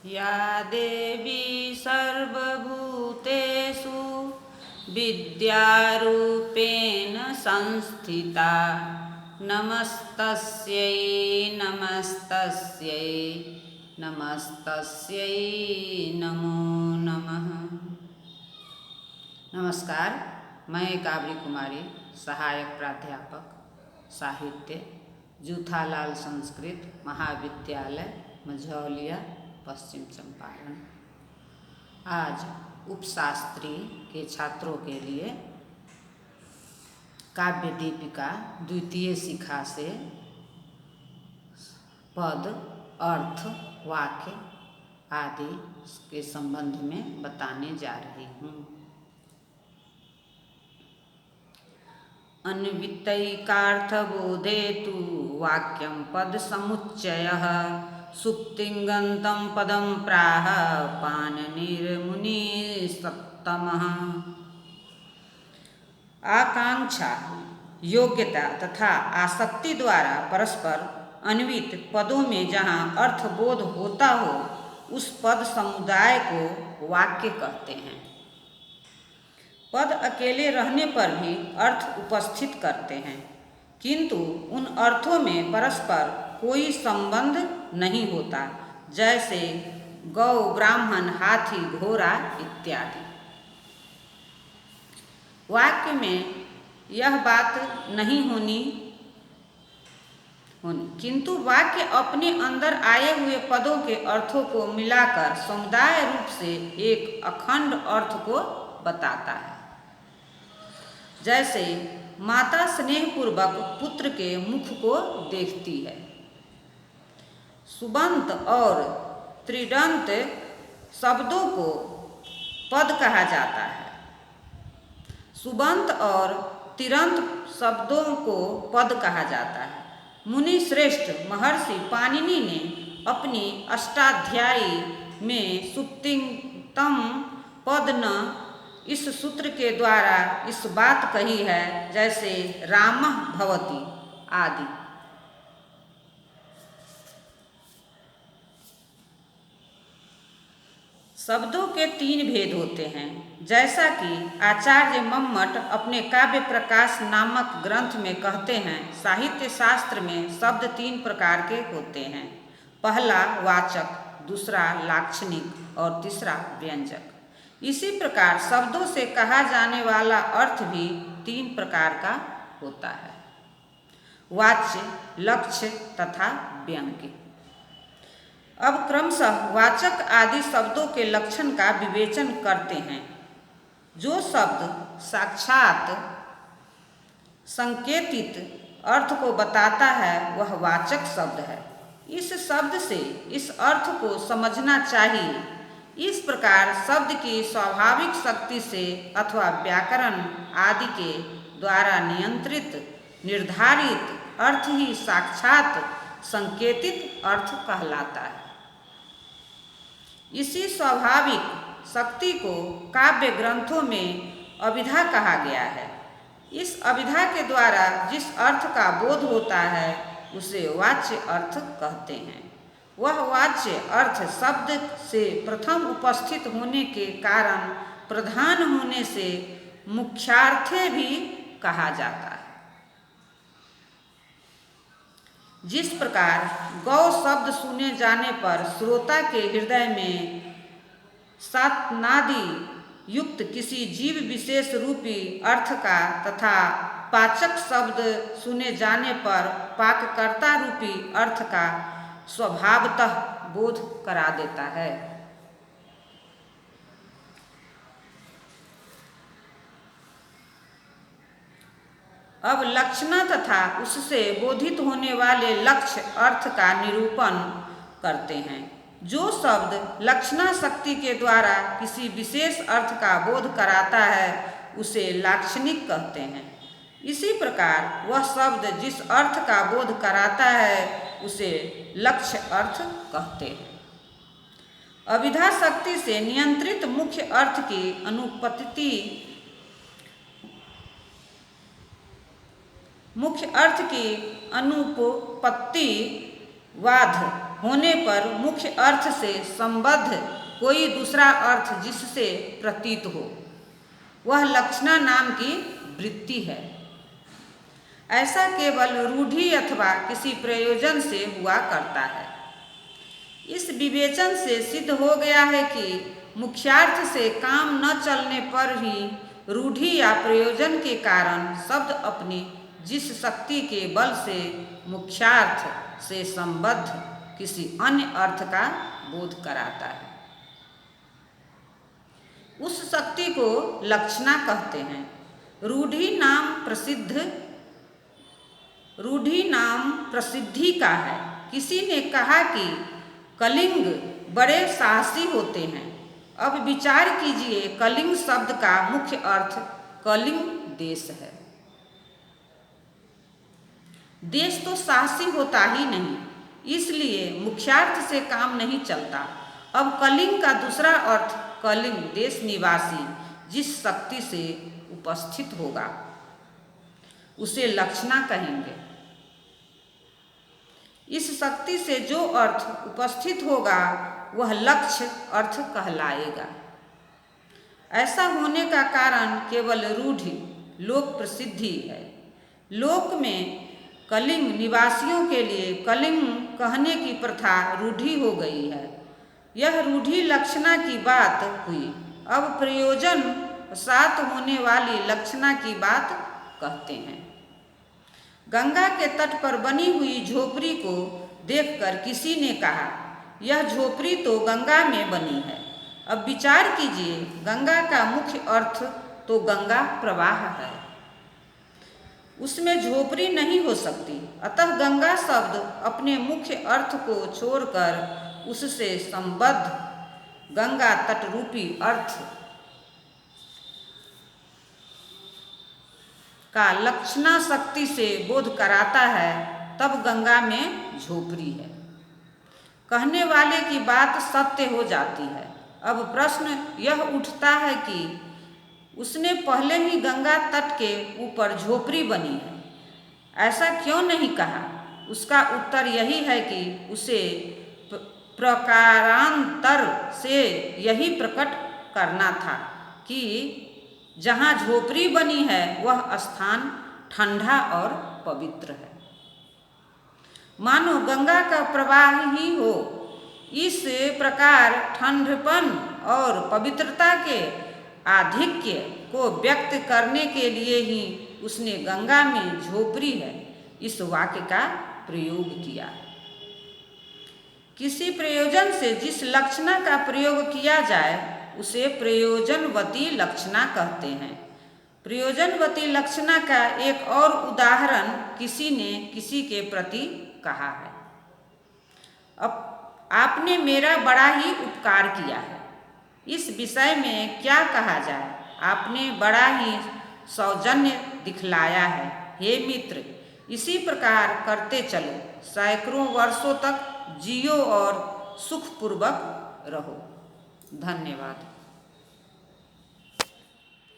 या देवी सर्वभूतेषु विद्यारूपेण संस्थिता नमस्तस्यै नमस्तस्यै नमस्तस्यै नमो नमः। नमस्कार, मैं काबरी कुमारी, सहायक प्राध्यापक साहित्य, जूथालाल संस्कृत महाविद्यालय मझौलिया, पश्चिम चंपारण। आज उपशास्त्री के छात्रों के लिए काव्य दीपिका द्वितीय शिखा से पद, अर्थ, वाक्य आदि के संबंध में बताने जा रही हूँ। अन्वितैकार्थबोधे तु वाक्यं पदसमुच्चयः सुप्तिङन्तं पदं प्राह पाणिनिर्मुनिसत्तमः। आकांक्षा, योग्यता तथा आसक्ति द्वारा परस्पर अन्वित पदों में जहाँ अर्थबोध होता हो उस पद समुदाय को वाक्य कहते हैं। पद अकेले रहने पर भी अर्थ उपस्थित करते हैं, किंतु उन अर्थों में परस्पर कोई संबंध नहीं होता, जैसे गौ, ब्राह्मण, हाथी, घोड़ा इत्यादि। वाक्य में यह बात नहीं होनी, किंतु वाक्य अपने अंदर आए हुए पदों के अर्थों को मिलाकर समुदाय रूप से एक अखंड अर्थ को बताता है। जैसे माता स्नेहपूर्वक पुत्र के मुख को देखती है। सुबंत और त्रिडंत शब्दों को पद कहा जाता है। सुबंत और तिरंत शब्दों को पद कहा जाता है। मुनि श्रेष्ठ महर्षि पाणिनि ने अपनी अष्टाध्यायी में सुप्तिङतम पद न इस सूत्र के द्वारा इस बात कही है, जैसे रामः भवति आदि। शब्दों के तीन भेद होते हैं, जैसा कि आचार्य मम्मट अपने काव्य प्रकाश नामक ग्रंथ में कहते हैं। साहित्य शास्त्र में शब्द तीन प्रकार के होते हैं, पहला वाचक, दूसरा लाक्षणिक और तीसरा व्यंजक। इसी प्रकार शब्दों से कहा जाने वाला अर्थ भी तीन प्रकार का होता है, वाच्य, लक्ष्य तथा व्यंग्य। अब क्रमशः वाचक आदि शब्दों के लक्षण का विवेचन करते हैं। जो शब्द साक्षात संकेतित अर्थ को बताता है वह वाचक शब्द है। इस शब्द से इस अर्थ को समझना चाहिए। इस प्रकार शब्द की स्वाभाविक शक्ति से अथवा व्याकरण आदि के द्वारा नियंत्रित निर्धारित अर्थ ही साक्षात संकेतित अर्थ कहलाता है। इसी स्वाभाविक शक्ति को काव्य ग्रंथों में अभिधा कहा गया है। इस अभिधा के द्वारा जिस अर्थ का बोध होता है उसे वाच्य अर्थ कहते हैं। वह वाच्य अर्थ शब्द से प्रथम उपस्थित होने के कारण प्रधान होने से मुख्यार्थे भी कहा जाता है। जिस प्रकार गौ शब्द सुने जाने पर श्रोता के हृदय में सातनादि युक्त किसी जीव विशेष रूपी अर्थ का तथा पाचक शब्द सुने जाने पर पाककर्ता रूपी अर्थ का स्वभावतः बोध करा देता है। अब लक्षणा तथा उससे बोधित होने वाले लक्ष्य अर्थ का निरूपण करते हैं। जो शब्द लक्षणा शक्ति के द्वारा किसी विशेष अर्थ का बोध कराता है उसे लाक्षणिक कहते हैं। इसी प्रकार वह शब्द जिस अर्थ का बोध कराता है उसे लक्ष्य अर्थ कहते हैं। अभिधा शक्ति से नियंत्रित मुख्य अर्थ की अनुपत्ति मुख्य अर्थ की अनुपपत्ति वाध होने पर मुख्य अर्थ से संबद्ध कोई दूसरा अर्थ जिससे प्रतीत हो, वह लक्षणा नाम की वृत्ति है। ऐसा केवल रूढ़ि अथवा किसी प्रयोजन से हुआ करता है। इस विवेचन से सिद्ध हो गया है कि मुख्यार्थ से काम न चलने पर ही रूढ़ि या प्रयोजन के कारण शब्द अपनी जिस शक्ति के बल से मुख्यार्थ से संबद्ध किसी अन्य अर्थ का बोध कराता है, उस शक्ति को लक्षणा कहते हैं। रूढ़ि नाम प्रसिद्धि का है। किसी ने कहा कि कलिंग बड़े साहसी होते हैं। अब विचार कीजिए, कलिंग शब्द का मुख्य अर्थ कलिंग देश है। देश तो साहसी होता ही नहीं, इसलिए मुख्यार्थ से काम नहीं चलता। अब कलिंग का दूसरा अर्थ कलिंग देश निवासी जिस शक्ति से उपस्थित होगा उसे लक्षणा कहेंगे। इस शक्ति से जो अर्थ उपस्थित होगा वह लक्ष्य अर्थ कहलाएगा। ऐसा होने का कारण केवल रूढ़ि लोक प्रसिद्धि है। लोक में कलिंग निवासियों के लिए कलिंग कहने की प्रथा रूढ़ि हो गई है। यह रूढ़ि लक्षणा की बात हुई। अब प्रयोजन साथ होने वाली लक्षणा की बात कहते हैं। गंगा के तट पर बनी हुई झोपड़ी को देखकर किसी ने कहा, यह झोपड़ी तो गंगा में बनी है। अब विचार कीजिए, गंगा का मुख्य अर्थ तो गंगा प्रवाह है, उसमें झोपड़ी नहीं हो सकती। अतः गंगा शब्द अपने मुख्य अर्थ को छोड़कर उससे संबद्ध गंगा तट रूपी अर्थ का लक्षणा शक्ति से बोध कराता है, तब गंगा में झोपड़ी है। कहने वाले की बात सत्य हो जाती है। अब प्रश्न यह उठता है कि उसने पहले ही गंगा तट के ऊपर झोपड़ी बनी है, ऐसा क्यों नहीं कहा? उसका उत्तर यही है कि उसे प्रकारांतर से यही प्रकट करना था कि जहाँ झोपड़ी बनी है वह स्थान ठंडा और पवित्र है, मानो गंगा का प्रवाह ही हो। इस प्रकार ठंडपन और पवित्रता के आधिक्य को व्यक्त करने के लिए ही उसने गंगा में झोपड़ी है इस वाक्य का प्रयोग किया। किसी प्रयोजन से जिस लक्षणा का प्रयोग किया जाए उसे प्रयोजनवती लक्षणा कहते हैं। प्रयोजनवती लक्षणा का एक और उदाहरण किसी ने किसी के प्रति कहा है, अब आपने मेरा बड़ा ही उपकार किया है। इस विषय में क्या कहा जाए? आपने बड़ा ही सौजन्य दिखलाया है। हे मित्र, इसी प्रकार करते चलो, सैकड़ों वर्षों तक जियो और सुखपूर्वक रहो। धन्यवाद।